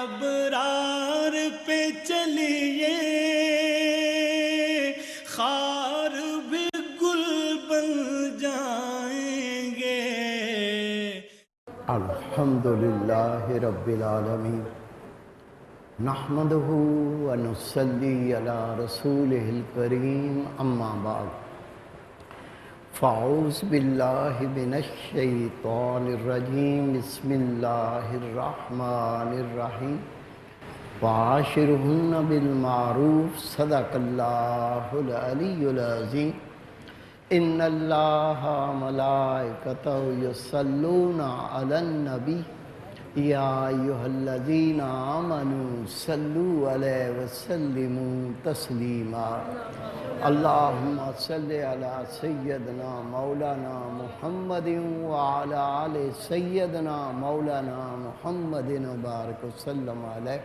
ابرار پہ چلیے خار بھی گل بن جائیں گے۔ الحمدللہ رب العالمین نحمدہ ونصلی علی رسولہ الکریم اما بعد فاعوذ باللہ من الشیطان الرجیم بسم اللہ الرحمن الرحیم وعاشرہن بالمعروف صدق اللہ العلی العظیم ان اللہ ملائکتہ یصلون علی النبی یا ایھا الذین آمنوا صلوا علیہ وسلموا تسلیما اللہم صلی علی سیدنا مولانا محمد وعلی آل سیدنا مولانا محمد وبارک وسلم علیہ۔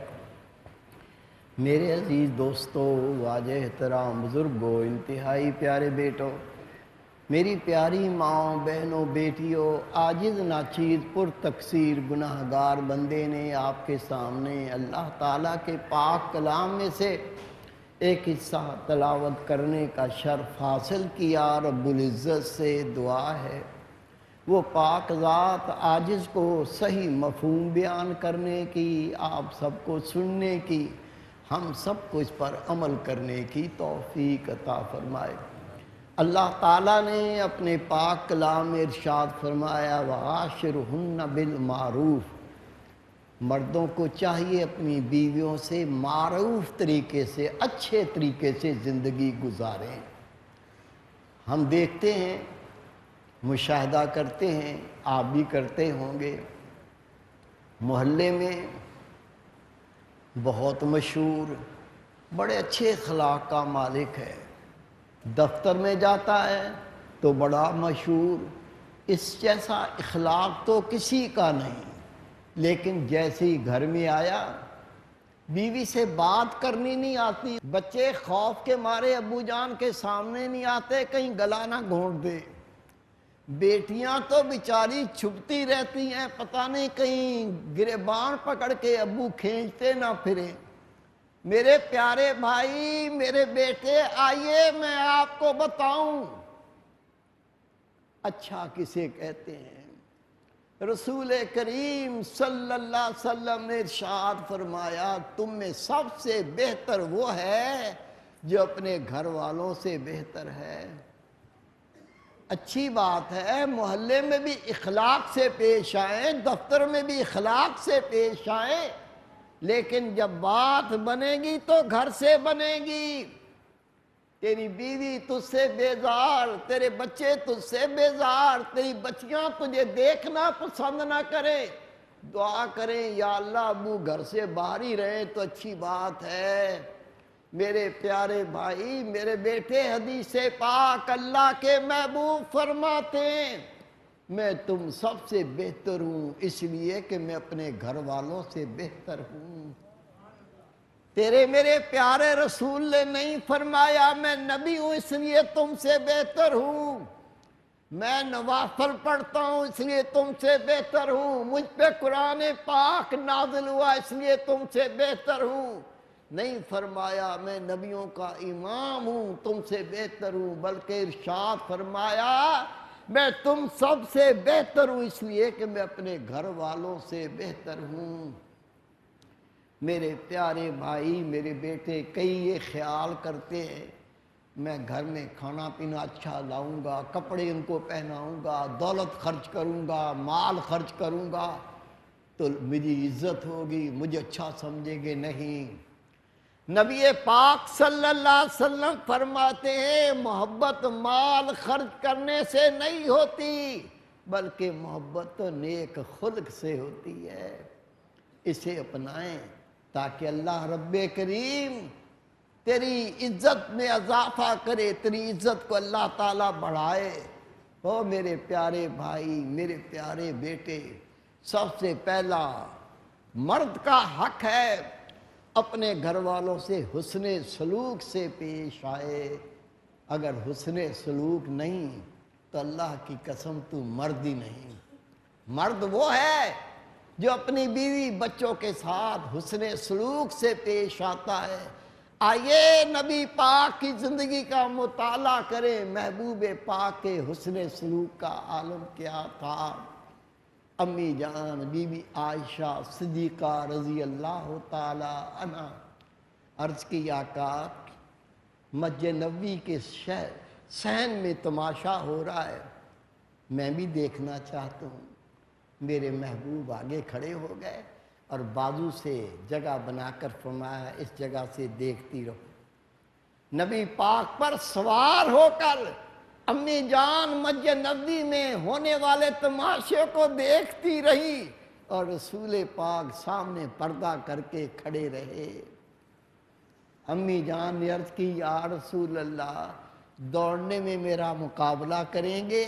میرے عزیز دوستو، واجہ احترام بزرگوں، انتہائی پیارے بیٹوں، میری پیاری ماں، بہنوں، بیٹیوں، عاجز ناچیز پر تقصیر گناہگار بندے نے آپ کے سامنے اللہ تعالیٰ کے پاک کلام میں سے ایک حصہ تلاوت کرنے کا شرف حاصل کیا۔ رب العزت سے دعا ہے وہ پاک ذات عاجز کو صحیح مفہوم بیان کرنے کی، آپ سب کو سننے کی، ہم سب کو اس پر عمل کرنے کی توفیق عطا فرمائے۔ اللہ تعالیٰ نے اپنے پاک کلام میں ارشاد فرمایا وعاشرہن بالمعروف، مردوں کو چاہیے اپنی بیویوں سے معروف طریقے سے، اچھے طریقے سے زندگی گزاریں۔ ہم دیکھتے ہیں، مشاہدہ کرتے ہیں، آپ بھی کرتے ہوں گے، محلے میں بہت مشہور، بڑے اچھے اخلاق کا مالک ہے، دفتر میں جاتا ہے تو بڑا مشہور، اس جیسا اخلاق تو کسی کا نہیں، لیکن جیسے ہی گھر میں آیا بیوی سے بات کرنی نہیں آتی، بچے خوف کے مارے ابو جان کے سامنے نہیں آتے کہیں گلا نہ گھونٹ دے، بیٹیاں تو بیچاری چھپتی رہتی ہیں، پتہ نہیں کہیں گریبان پکڑ کے ابو کھینچتے نہ پھریں۔ میرے پیارے بھائی، میرے بیٹے، آئیے میں آپ کو بتاؤں اچھا کسے کہتے ہیں۔ رسول کریم صلی اللہ علیہ وسلم نے ارشاد فرمایا تم میں سب سے بہتر وہ ہے جو اپنے گھر والوں سے بہتر ہے۔ اچھی بات ہے، محلے میں بھی اخلاق سے پیش آئیں، دفتر میں بھی اخلاق سے پیش آئیں، لیکن جب بات بنے گی تو گھر سے بنے گی۔ تیری بیوی تجھ سے بیزار، تیرے بچے تجھ سے بیزار، تیری بچیاں تجھے دیکھنا پسند نہ کریں، دعا کریں یا اللہ ابو گھر سے باہر ہی رہیں تو اچھی بات ہے۔ میرے پیارے بھائی، میرے بیٹے، حدیث پاک اللہ کے محبوب فرماتے ہیں میں تم سب سے بہتر ہوں اس لیے کہ میں اپنے گھر والوں سے بہتر ہوں۔ تیرے میرے پیارے رسول نے نہیں فرمایا میں نبی ہوں اس لیے تم سے بہتر ہوں، میں نوافل پڑھتا ہوں اس لیے تم سے بہتر ہوں، مجھ پہ قرآن پاک نازل ہوا اس لیے تم سے بہتر ہوں۔ نہیں فرمایا میں نبیوں کا امام ہوں تم سے بہتر ہوں، بلکہ ارشاد فرمایا میں تم سب سے بہتر ہوں اس لیے کہ میں اپنے گھر والوں سے بہتر ہوں۔ میرے پیارے بھائی، میرے بیٹے، کئی یہ خیال کرتے ہیں میں گھر میں کھانا پینا اچھا لاؤں گا، کپڑے ان کو پہناؤں گا، دولت خرچ کروں گا، مال خرچ کروں گا تو میری عزت ہوگی، مجھے اچھا سمجھیں گے۔ نہیں، نبی پاک صلی اللہ علیہ وسلم فرماتے ہیں محبت مال خرچ کرنے سے نہیں ہوتی بلکہ محبت تو نیک خلق سے ہوتی ہے۔ اسے اپنائیں تاکہ اللہ رب کریم تیری عزت میں اضافہ کرے، تیری عزت کو اللہ تعالیٰ بڑھائے۔ او میرے پیارے بھائی، میرے پیارے بیٹے، سب سے پہلا مرد کا حق ہے اپنے گھر والوں سے حسن سلوک سے پیش آئے۔ اگر حسن سلوک نہیں تو اللہ کی قسم تو مرد ہی نہیں۔ مرد وہ ہے جو اپنی بیوی بچوں کے ساتھ حسن سلوک سے پیش آتا ہے۔ آئیے نبی پاک کی زندگی کا مطالعہ کریں، محبوب پاک کے حسن سلوک کا عالم کیا تھا۔ امی جان بی بی عائشہ صدیقہ رضی اللہ تعالی عنہ عرض کی آقا مسجد نبوی کے شہر صحن میں تماشا ہو رہا ہے، میں بھی دیکھنا چاہتا ہوں۔ میرے محبوب آگے کھڑے ہو گئے اور بازو سے جگہ بنا کر فرمایا اس جگہ سے دیکھتی رہو۔ نبی پاک پر سوار ہو کر امی جان مسجد نبوی میں ہونے والے تماشے کو دیکھتی رہی اور رسول پاک سامنے پردہ کر کے کھڑے رہے۔ امی جان نے عرض کی یا رسول اللہ دوڑنے میں میرا مقابلہ کریں گے؟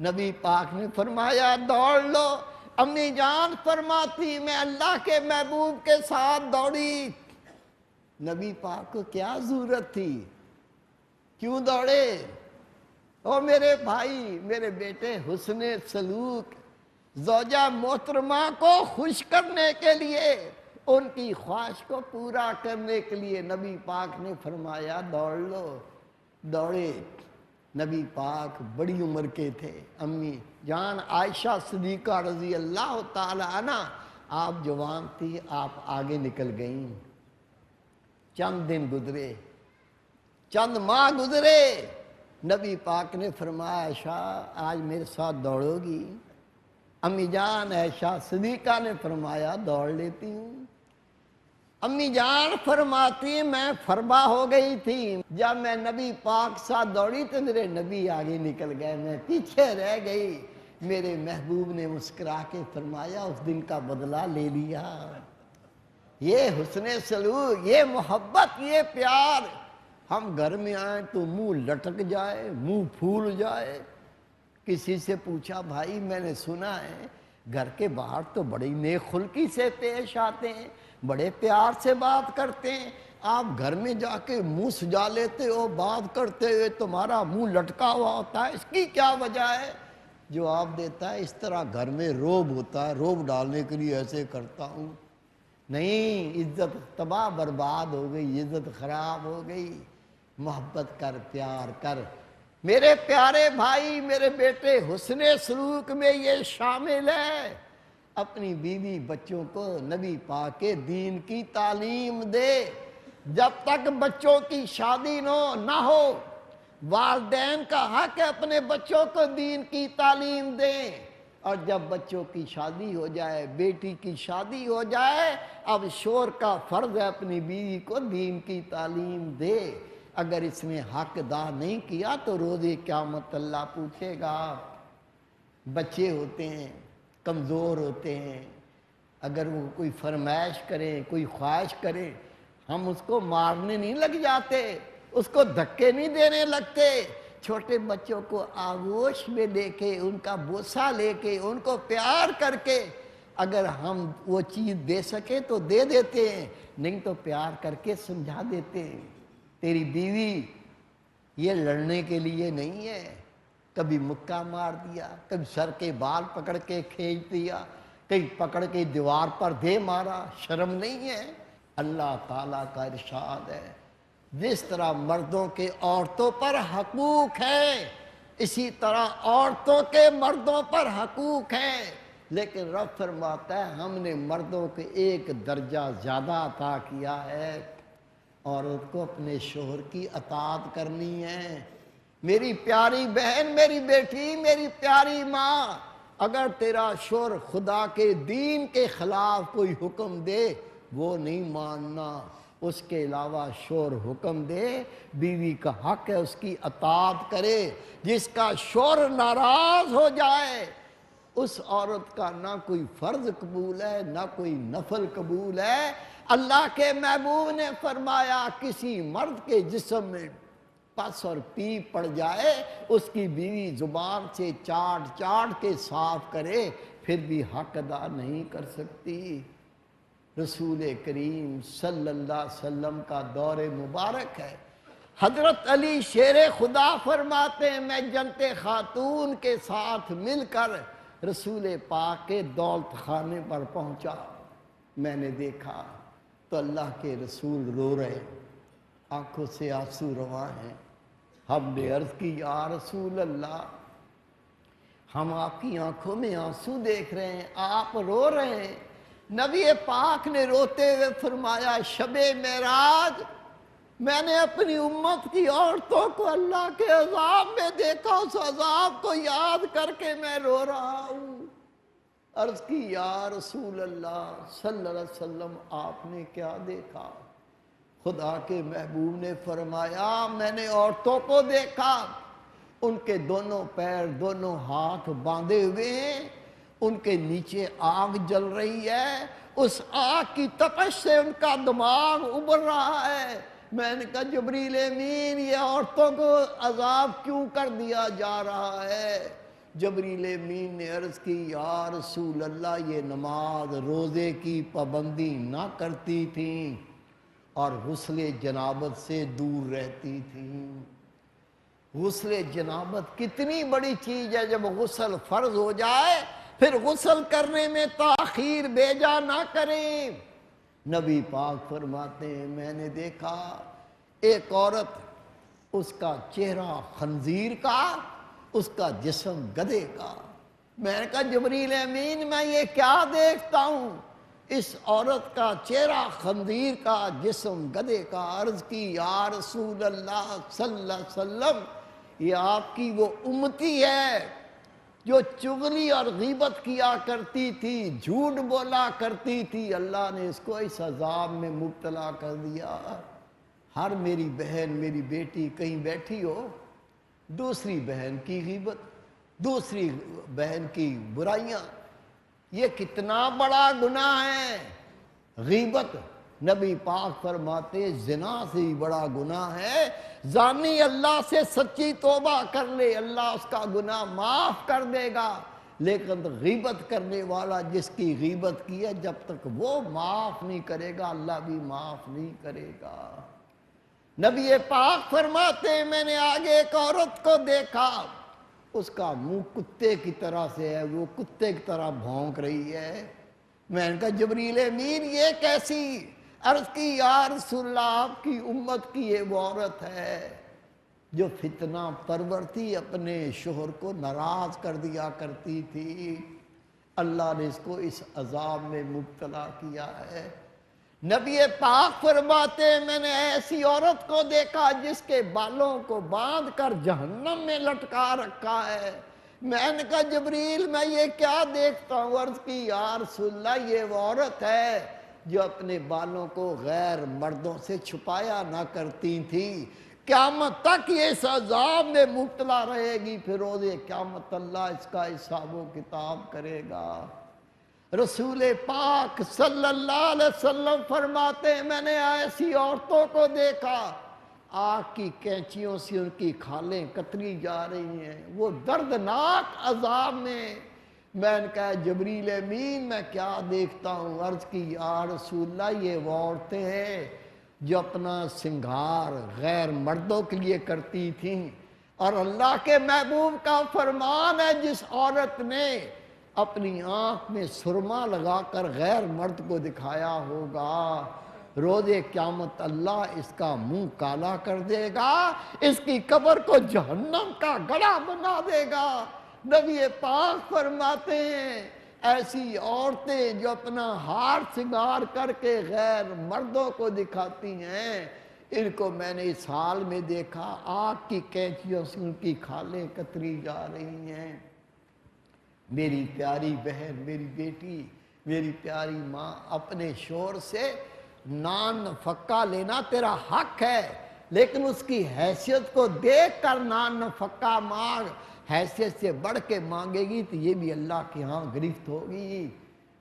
نبی پاک نے فرمایا دوڑ لو۔ امی جان فرماتی میں اللہ کے محبوب کے ساتھ دوڑی۔ نبی پاک کو کیا ضرورت تھی، کیوں دوڑے؟ او میرے بھائی، میرے بیٹے، حسن سلوک زوجہ محترمہ کو خوش کرنے کے لیے، ان کی خواہش کو پورا کرنے کے لیے نبی پاک نے فرمایا دوڑ لو۔ دوڑے۔ نبی پاک بڑی عمر کے تھے، امی جان عائشہ صدیقہ رضی اللہ تعالی عنہ آپ جوان تھی، آپ آگے نکل گئیں۔ چند دن گزرے، چند ماہ گزرے، نبی پاک نے فرمایا عائشہ آج میرے ساتھ دوڑو گی؟ امی جان عائشہ صدیقہ نے فرمایا دوڑ لیتی ہوں۔ امی جان فرماتی میں فربا ہو گئی تھی، جب میں نبی پاک ساتھ دوڑی تو میرے نبی آگے نکل گئے، میں پیچھے رہ گئی۔ میرے محبوب نے مسکرا کے فرمایا اس دن کا بدلہ لے لیا۔ یہ حسن سلوک، یہ محبت، یہ پیار، ہم گھر میں آئیں تو منہ لٹک جائے، منہ پھول جائے۔ کسی سے پوچھا بھائی میں نے سنا ہے گھر کے باہر تو بڑی نیک خلقی سے پیش آتے ہیں، بڑے پیار سے بات کرتے ہیں، آپ گھر میں جا کے منہ سجا لیتے ہو، بات کرتے ہوئے تمہارا منہ لٹکا ہوا ہوتا ہے، اس کی کیا وجہ ہے؟ جواب دیتا ہے اس طرح گھر میں روب ہوتا ہے، روب ڈالنے کے لیے ایسے کرتا ہوں۔ نہیں، عزت تباہ برباد ہو گئی، عزت خراب ہو گئی۔ محبت کر، پیار کر۔ میرے پیارے بھائی، میرے بیٹے، حسن سلوک میں یہ شامل ہے اپنی بیوی بچوں کو نبی پاک کے دین کی تعلیم دے۔ جب تک بچوں کی شادی نہ ہو، والدین کا حق ہے اپنے بچوں کو دین کی تعلیم دیں، اور جب بچوں کی شادی ہو جائے، بیٹی کی شادی ہو جائے، اب شوہر کا فرض ہے اپنی بیوی کو دین کی تعلیم دے۔ اگر اس نے حق ادا نہیں کیا تو روز قیامت اللہ پوچھے گا۔ بچے ہوتے ہیں، کمزور ہوتے ہیں، اگر وہ کوئی فرمائش کریں، کوئی خواہش کریں، ہم اس کو مارنے نہیں لگ جاتے، اس کو دھکے نہیں دینے لگتے۔ چھوٹے بچوں کو آغوش میں لے کے، ان کا بوسہ لے کے، ان کو پیار کر کے اگر ہم وہ چیز دے سکیں تو دے دیتے ہیں، نہیں تو پیار کر کے سمجھا دیتے ہیں۔ تیری بیوی یہ لڑنے کے لیے نہیں ہے، کبھی مکہ مار دیا، کبھی سر کے بال پکڑ کے کھینچ دیا، کہیں پکڑ کے دیوار پر دے مارا، شرم نہیں ہے؟ اللہ تعالیٰ کا ارشاد ہے جس طرح مردوں کے عورتوں پر حقوق ہے، اسی طرح عورتوں کے مردوں پر حقوق ہے، لیکن رب فرماتا ہے ہم نے مردوں کے ایک درجہ زیادہ عطا کیا ہے، عورت کو اپنے شوہر کی اطاعت کرنی ہے۔ میری پیاری بہن، میری بیٹی، میری پیاری ماں، اگر تیرا شوہر خدا کے دین کے خلاف کوئی حکم دے وہ نہیں ماننا، اس کے علاوہ شوہر حکم دے، بیوی کا حق ہے اس کی اطاعت کرے۔ جس کا شوہر ناراض ہو جائے اس عورت کا نہ کوئی فرض قبول ہے نہ کوئی نفل قبول ہے۔ اللہ کے محبوب نے فرمایا کسی مرد کے جسم میں پس اور پیپ پڑ جائے، اس کی بیوی زبان سے چاٹ چاٹ کے صاف کرے، پھر بھی حق ادا نہیں کر سکتی۔ رسول کریم صلی اللہ علیہ وسلم کا دور مبارک ہے۔ حضرت علی شیر خدا فرماتے ہیں میں جنت خاتون کے ساتھ مل کر رسول پاک کے دولت خانے پر پہنچا، میں نے دیکھا تو اللہ کے رسول رو رہے، آنکھوں سے آنسو رواں ہیں۔ ہم نے عرض کی یا رسول اللہ، ہم آپ کی آنکھوں میں آنسو دیکھ رہے ہیں، آپ رو رہے ہیں۔ نبی پاک نے روتے ہوئے فرمایا شب معراج میں نے اپنی امت کی عورتوں کو اللہ کے عذاب میں دیکھا، اس عذاب کو یاد کر کے میں رو رہا ہوں۔ عرض کی یا رسول اللہ صلی اللہ علیہ وسلم آپ نے کیا دیکھا؟ خدا کے محبوب نے فرمایا میں نے عورتوں کو دیکھا، ان کے دونوں پیر دونوں ہاتھ باندھے ہوئے ہیں، ان کے نیچے آگ جل رہی ہے، اس آگ کی تپش سے ان کا دماغ ابل رہا ہے۔ میں نے کہا جبریل امین یہ عورتوں کو عذاب کیوں کر دیا جا رہا ہے؟ جبریل امین نے عرض کی یا رسول اللہ یہ نماز روزے کی پابندی نہ کرتی تھیں اور غسل جنابت سے دور رہتی تھیں۔ غسل جنابت کتنی بڑی چیز ہے، جب غسل فرض ہو جائے پھر غسل کرنے میں تاخیر بیجا نہ کریں۔ نبی پاک فرماتے ہیں میں نے دیکھا ایک عورت، اس کا چہرہ خنزیر کا، اس کا جسم گدھے کا۔ میں نے کہا جبریل امین میں یہ کیا دیکھتا ہوں؟ اس عورت کا چہرہ خنزیر کا، جسم گدھے کا۔ عرض کی یا رسول اللہ صلی اللہ علیہ وسلم یہ آپ کی وہ امتی ہے جو چغلی اور غیبت کیا کرتی تھی، جھوٹ بولا کرتی تھی، اللہ نے اس کو اس عذاب میں مبتلا کر دیا۔ ہر میری بہن میری بیٹی کہیں بیٹھی ہو، دوسری بہن کی غیبت، دوسری بہن کی برائیاں، یہ کتنا بڑا گناہ ہے غیبت۔ نبی پاک فرماتے زنا سے ہی بڑا گناہ ہے، زانی اللہ سے سچی توبہ کر لے اللہ اس کا گناہ معاف کر دے گا، لیکن غیبت کرنے والا جس کی غیبت کی ہے جب تک وہ معاف نہیں کرے گا اللہ بھی معاف نہیں کرے گا۔ نبی پاک فرماتے ہیں میں نے آگے ایک عورت کو دیکھا، اس کا منہ کتے کی طرح سے ہے، وہ کتے کی طرح بھونک رہی ہے۔ میں نے کہا جبریل امین یہ کیسی؟ عرض کی یا رسول اللہ آپ کی امت کی یہ وہ عورت ہے جو فتنہ پرور تھی، اپنے شوہر کو ناراض کر دیا کرتی تھی، اللہ نے اس کو اس عذاب میں مبتلا کیا ہے۔ نبی پاک فرماتے ہیں میں نے ایسی عورت کو دیکھا جس کے بالوں کو باندھ کر جہنم میں لٹکا رکھا ہے۔ میں نے کہا جبریل میں یہ کیا دیکھتا ہوں؟ عرض کی یا رسول اللہ یہ وہ عورت ہے جو اپنے بالوں کو غیر مردوں سے چھپایا نہ کرتی تھی، قیامت تک یہ اس عذاب میں مبتلا رہے گی، پھر روز قیامت اللہ اس کا حساب و کتاب کرے گا۔ رسول پاک صلی اللہ علیہ وسلم فرماتے ہیں میں نے ایسی عورتوں کو دیکھا آگ کی کینچیوں سے ان کی کھالیں کتری جا رہی ہیں، وہ دردناک عذاب میں نے کہا جبریل امین میں کیا دیکھتا ہوں؟ عرض کی یا رسول اللہ یہ وہ عورتیں ہیں جو اپنا سنگھار غیر مردوں کے لیے کرتی تھیں، اور اللہ کے محبوب کا فرمان ہے جس عورت نے اپنی آنکھ میں سرما لگا کر غیر مرد کو دکھایا ہوگا، روز قیامت اللہ اس کا منہ کالا کر دے گا، اس کی قبر کو جہنم کا گڑھا بنا دے گا۔ نبی پاک فرماتے ہیں ایسی عورتیں جو اپنا ہار سنگار کر کے غیر مردوں کو دکھاتی ہیں، ان کو میں نے اس حال میں دیکھا آگ کی کینچیوں سے ان کی کھالیں کتری جا رہی ہیں۔ میری پیاری بہن میری بیٹی میری پیاری ماں، اپنے شوہر سے نان نفقہ لینا تیرا حق ہے، لیکن اس کی حیثیت کو دیکھ کر نان نفقہ مانگ، حیثیت سے بڑھ کے مانگے گی تو یہ بھی اللہ کے ہاں گرفت ہوگی۔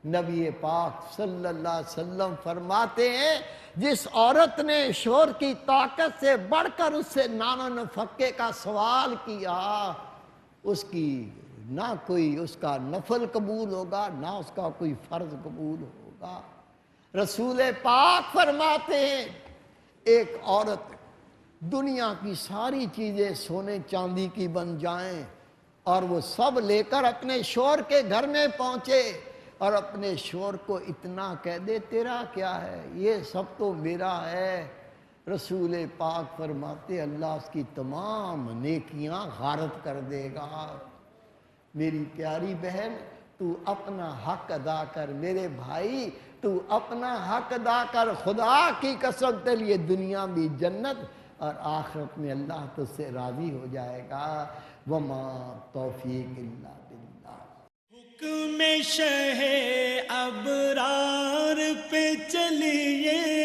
نبی پاک صلی اللہ علیہ وسلم فرماتے ہیں جس عورت نے شوہر کی طاقت سے بڑھ کر اس سے نان و نفقے کا سوال کیا، اس کی نہ کوئی اس کا نفل قبول ہوگا نہ اس کا کوئی فرض قبول ہوگا۔ رسول پاک فرماتے ہیں ایک عورت دنیا کی ساری چیزیں سونے چاندی کی بن جائیں، اور وہ سب لے کر اپنے شوہر کے گھر میں پہنچے اور اپنے شوہر کو اتنا کہہ دے تیرا کیا ہے، یہ سب تو میرا ہے۔ رسول پاک فرماتے اللہ اس کی تمام نیکیاں غارت کر دے گا۔ میری پیاری بہن تو اپنا حق ادا کر، میرے بھائی تو اپنا حق ادا کر، خدا کی قسم تیرے لیے دنیا بھی جنت اور آخرت میں اللہ تجھ سے راضی ہو جائے گا۔ وما توفیق الا باللہ۔ حکم شہ ابرار پہ چلیے